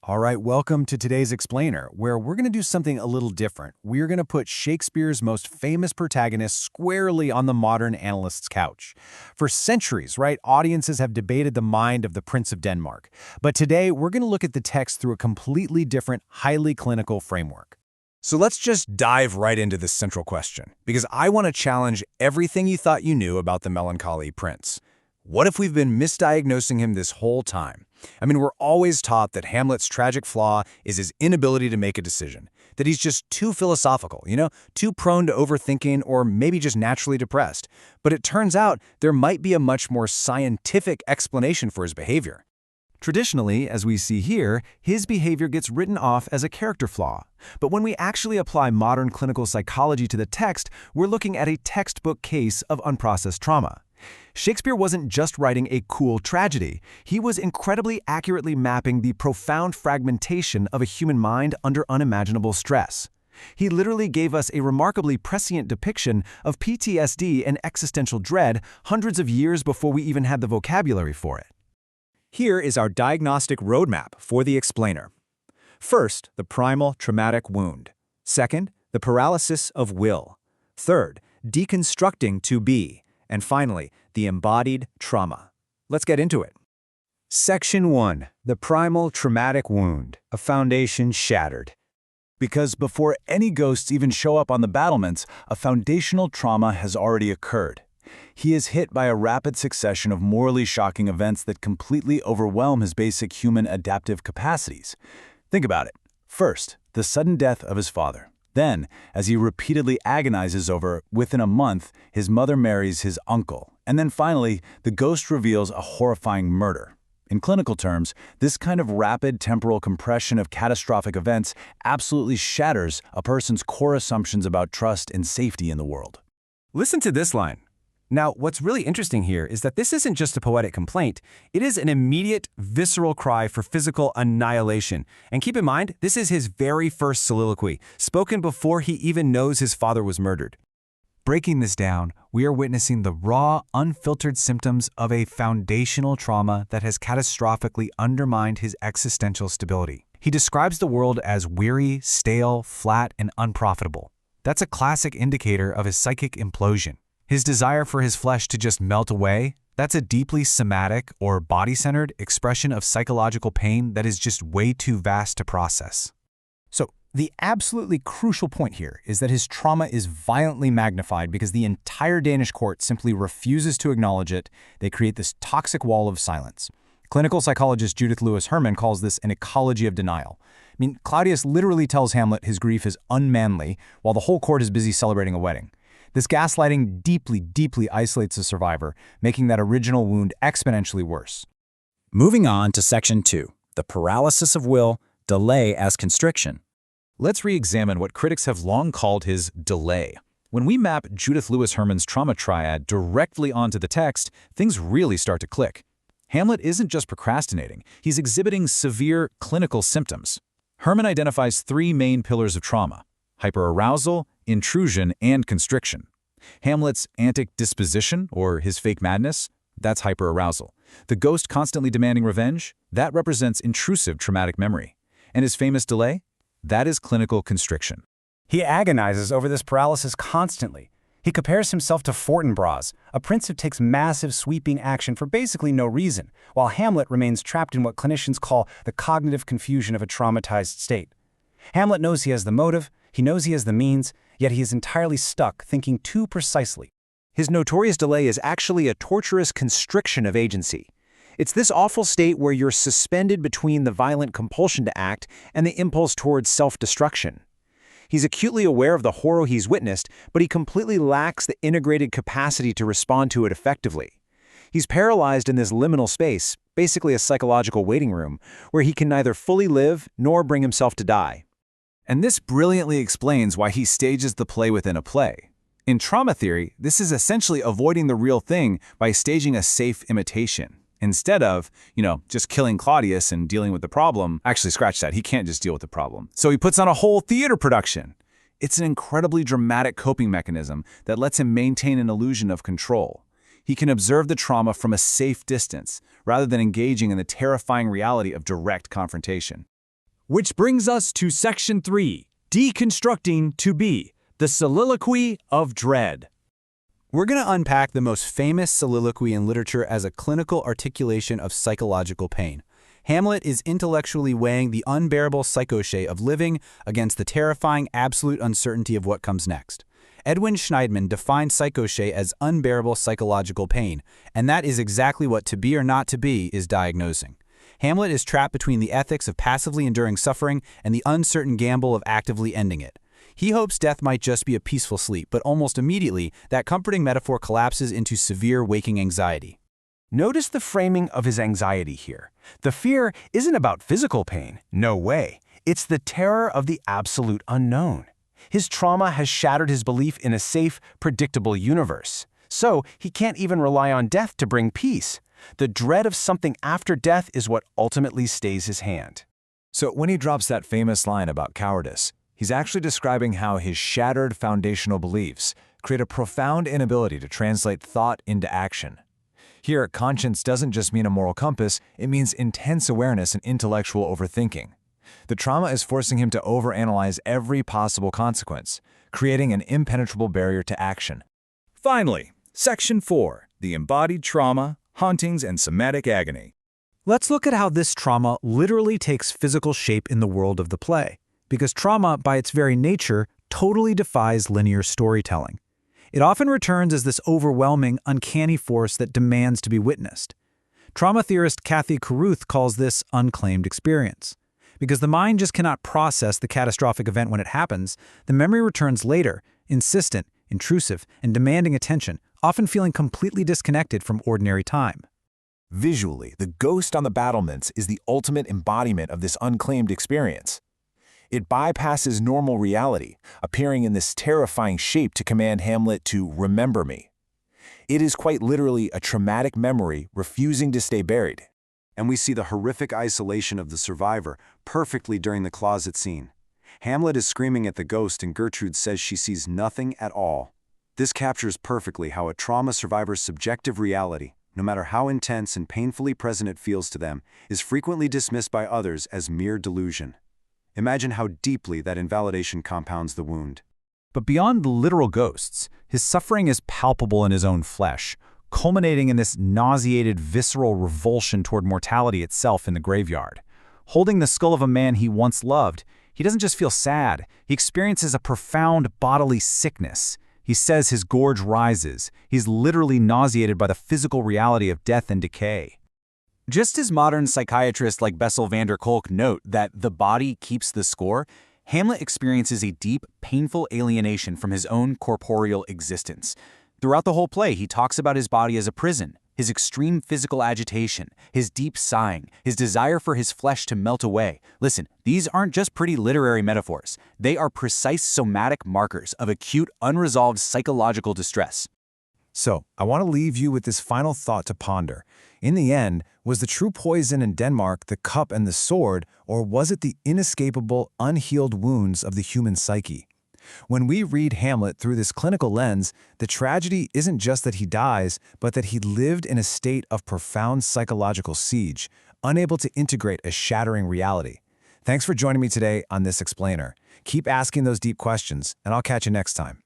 All right, welcome to today's Explainer, where we're going to do something a little different. We're going to put Shakespeare's most famous protagonist squarely on the modern analyst's couch. For centuries, right, audiences have debated the mind of the Prince of Denmark. But today, we're going to look at the text through a completely different, highly clinical framework. So let's just dive right into this central question, because I want to challenge everything you thought you knew about the melancholy prince. What if we've been misdiagnosing him this whole time? I mean, we're always taught that Hamlet's tragic flaw is his inability to make a decision, that he's just too philosophical, too prone to overthinking or maybe just naturally depressed. But it turns out there might be a much more scientific explanation for his behavior. Traditionally, as we see here, his behavior gets written off as a character flaw. But when we actually apply modern clinical psychology to the text, we're looking at a textbook case of unprocessed trauma. Shakespeare wasn't just writing a cool tragedy. He was incredibly accurately mapping the profound fragmentation of a human mind under unimaginable stress. He literally gave us a remarkably prescient depiction of PTSD and existential dread hundreds of years before we even had the vocabulary for it. Here is our diagnostic roadmap for the explainer. First, the primal traumatic wound. Second, the paralysis of will. Third, deconstructing to be. And finally, the embodied trauma. Let's get into it. Section 1. The Primal Traumatic Wound, a foundation shattered. Because before any ghosts even show up on the battlements, a foundational trauma has already occurred. He is hit by a rapid succession of morally shocking events that completely overwhelm his basic human adaptive capacities. Think about it. First, the sudden death of his father. Then, as he repeatedly agonizes over, within a month, his mother marries his uncle. And then finally, the ghost reveals a horrifying murder. In clinical terms, this kind of rapid temporal compression of catastrophic events absolutely shatters a person's core assumptions about trust and safety in the world. Listen to this line. Now, what's really interesting here is that this isn't just a poetic complaint. It is an immediate, visceral cry for physical annihilation. And keep in mind, this is his very first soliloquy, spoken before he even knows his father was murdered. Breaking this down, we are witnessing the raw, unfiltered symptoms of a foundational trauma that has catastrophically undermined his existential stability. He describes the world as weary, stale, flat, and unprofitable. That's a classic indicator of his psychic implosion. His desire for his flesh to just melt away, that's a deeply somatic or body-centered expression of psychological pain that is just way too vast to process. So, the absolutely crucial point here is that his trauma is violently magnified because the entire Danish court simply refuses to acknowledge it. They create this toxic wall of silence. Clinical psychologist Judith Lewis Herman calls this an ecology of denial. I mean, Claudius literally tells Hamlet his grief is unmanly while the whole court is busy celebrating a wedding. This gaslighting deeply, deeply isolates the survivor, making that original wound exponentially worse. Moving on to Section 2, the paralysis of will, delay as constriction. Let's re-examine what critics have long called his delay. When we map Judith Lewis Herman's trauma triad directly onto the text, things really start to click. Hamlet isn't just procrastinating, he's exhibiting severe clinical symptoms. Herman identifies three main pillars of trauma: hyperarousal, intrusion, and constriction. Hamlet's antic disposition, or his fake madness, that's hyperarousal. The ghost constantly demanding revenge, that represents intrusive traumatic memory. And his famous delay? That is clinical constriction. He agonizes over this paralysis constantly. He compares himself to Fortinbras, a prince who takes massive sweeping action for basically no reason, while Hamlet remains trapped in what clinicians call the cognitive confusion of a traumatized state. Hamlet knows he has the motive, he knows he has the means, yet he is entirely stuck, thinking too precisely. His notorious delay is actually a torturous constriction of agency. It's this awful state where you're suspended between the violent compulsion to act and the impulse towards self-destruction. He's acutely aware of the horror he's witnessed, but he completely lacks the integrated capacity to respond to it effectively. He's paralyzed in this liminal space, basically a psychological waiting room, where he can neither fully live nor bring himself to die. And this brilliantly explains why he stages the play within a play. In trauma theory, this is essentially avoiding the real thing by staging a safe imitation. Instead of, just killing Claudius and dealing with the problem. Actually, scratch that, he can't just deal with the problem. So he puts on a whole theater production. It's an incredibly dramatic coping mechanism that lets him maintain an illusion of control. He can observe the trauma from a safe distance, rather than engaging in the terrifying reality of direct confrontation. Which brings us to Section 3, Deconstructing to Be, the Soliloquy of Dread. We're going to unpack the most famous soliloquy in literature as a clinical articulation of psychological pain. Hamlet is intellectually weighing the unbearable psychoche of living against the terrifying absolute uncertainty of what comes next. Edwin Schneidman defined psychoche as unbearable psychological pain, and that is exactly what to be or not to be is diagnosing. Hamlet is trapped between the ethics of passively enduring suffering and the uncertain gamble of actively ending it. He hopes death might just be a peaceful sleep, but almost immediately, that comforting metaphor collapses into severe waking anxiety. Notice the framing of his anxiety here. The fear isn't about physical pain. No way. It's the terror of the absolute unknown. His trauma has shattered his belief in a safe, predictable universe. So he can't even rely on death to bring peace. The dread of something after death is what ultimately stays his hand. So when he drops that famous line about cowardice, he's actually describing how his shattered foundational beliefs create a profound inability to translate thought into action. Here, conscience doesn't just mean a moral compass, it means intense awareness and intellectual overthinking. The trauma is forcing him to overanalyze every possible consequence, creating an impenetrable barrier to action. Finally, Section 4, the Embodied Trauma, Hauntings, and Somatic Agony. Let's look at how this trauma literally takes physical shape in the world of the play, because trauma, by its very nature, totally defies linear storytelling. It often returns as this overwhelming, uncanny force that demands to be witnessed. Trauma theorist Kathy Carruth calls this unclaimed experience. Because the mind just cannot process the catastrophic event when it happens, the memory returns later, insistent, intrusive, and demanding attention, often feeling completely disconnected from ordinary time. Visually, the ghost on the battlements is the ultimate embodiment of this unclaimed experience. It bypasses normal reality, appearing in this terrifying shape to command Hamlet to remember me. It is quite literally a traumatic memory refusing to stay buried. And we see the horrific isolation of the survivor perfectly during the closet scene. Hamlet is screaming at the ghost and Gertrude says she sees nothing at all. This captures perfectly how a trauma survivor's subjective reality, no matter how intense and painfully present it feels to them, is frequently dismissed by others as mere delusion. Imagine how deeply that invalidation compounds the wound. But beyond the literal ghosts, his suffering is palpable in his own flesh, culminating in this nauseated, visceral revulsion toward mortality itself in the graveyard. Holding the skull of a man he once loved, he doesn't just feel sad, he experiences a profound bodily sickness. He says his gorge rises. He's literally nauseated by the physical reality of death and decay. Just as modern psychiatrists like Bessel van der Kolk note that the body keeps the score, Hamlet experiences a deep, painful alienation from his own corporeal existence. Throughout the whole play, he talks about his body as a prison, his extreme physical agitation, his deep sighing, his desire for his flesh to melt away. Listen, these aren't just pretty literary metaphors. They are precise somatic markers of acute, unresolved psychological distress. So, I want to leave you with this final thought to ponder. In the end, was the true poison in Denmark the cup and the sword, or was it the inescapable, unhealed wounds of the human psyche? When we read Hamlet through this clinical lens, the tragedy isn't just that he dies, but that he lived in a state of profound psychological siege, unable to integrate a shattering reality. Thanks for joining me today on This Explainer. Keep asking those deep questions, and I'll catch you next time.